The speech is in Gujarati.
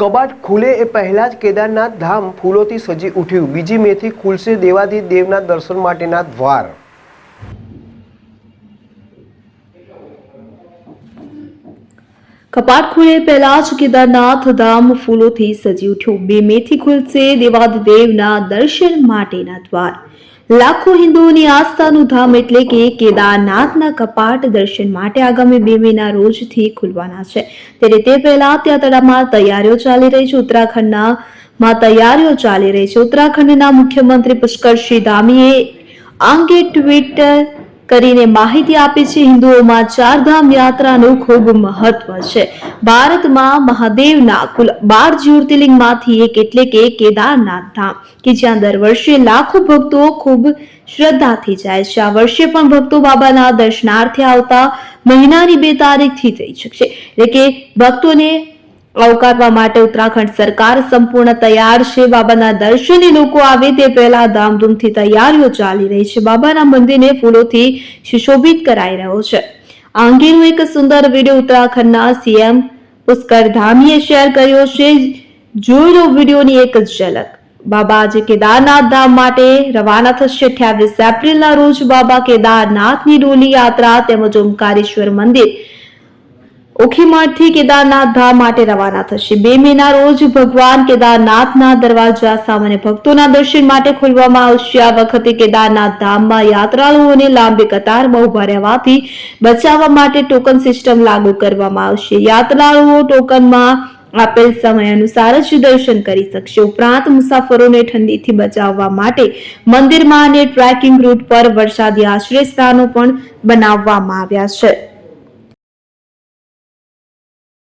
કબાટ ખુલે એ પહેલા જ કેદારનાથ ધામ ફૂલોથી સજી ઉઠ્યું। 2 મેથી ખુલશે દેવાધિદેવના દર્શન માટેના દ્વાર। કપાટ ખુલે પહેલા જ કેદારનાથ ધામ ફૂલોથી સજી ઉઠ્યું। 2 મેથી ખુલશે દેવાધિદેવના દર્શન માટેના દ્વાર। લાખો હિન્દુઓની આસ્થાનું ધામ એટલે કે કેદારનાથના કપાટ દર્શન માટે આગામી 2 મેના રોજથી ખુલવાના છે। ત્યારે તે પહેલા ત્યાં તડામાર તૈયારીઓ ચાલી રહી છે। ઉત્તરાખંડમાં તૈયારીઓ ચાલી રહી છે। ઉત્તરાખંડના મુખ્યમંત્રી પુષ્કરસિંહ ધામીએ આ અંગે ટ્વીટ કરીને માહિતી આપી છે। હિન્દુઓમાં ચારધામ યાત્રાનું ખૂબ મહત્વ છે। ભારતમાં મહાદેવના કુલ 12 જ્યોતિર્લિંગમાંથી એક એટલે કે કેદારનાથ ધામ કે જ્યાં દર વર્ષે લાખો ભક્તો ખૂબ શ્રદ્ધાથી જાય છે। આ વર્ષે પણ ભક્તો બાબાના દર્શનાર્થે આવતા મહિનાની 2 તારીખથી થઈ શકશે। એટલે કે ભક્તોને આવકારવા માટે ઉત્તરાખંડ સરકાર સંપૂર્ણ તૈયાર છે। બાબાના દર્શને લોકો આવે તે પહેલા ધામધૂમથી તૈયારીઓ ચાલી રહી છે। બાબાના મંદિરને ફૂલોથી સુશોભિત કરાઈ રહ્યો છે। આ અંગેનો એક સુંદર વિડીયો ઉત્તરાખંડના સીએમ પુષ્કર ધામીએ શેર કર્યો છે। જોઈ લો વિડીયોની એક ઝલક। બાબા આજે કેદારનાથ ધામ માટે રવાના થશે। 28 એપ્રિલના રોજ બાબા કેદારનાથની ડોલી યાત્રા તેમજ ઓમકારેશ્વર મંદિર ઓખીમઠથી કેદારનાથ ધામ માટે રવાના થશે। 2 મેના રોજ ભગવાન કેદારનાથના દરવાજા સામાન્ય ભક્તોના દર્શન માટે ખોલવામાં આવશે। આ વખતે કેદારનાથ ધામમાં યાત્રાળુઓને લાંબી કતારમાં ઉભા રહેવાથી બચાવવા માટે ટોકન સિસ્ટમ લાગુ કરવામાં આવશે। યાત્રાળુઓ ટોકનમાં આપેલ સમય અનુસાર જ દર્શન કરી શકશે। ઉપરાંત મુસાફરોને ઠંડીથી બચાવવા માટે મંદિરમાં અને ટ્રેકિંગ રૂટ પર વરસાદી આશ્રય સ્થાનો પણ બનાવવામાં આવ્યા છે।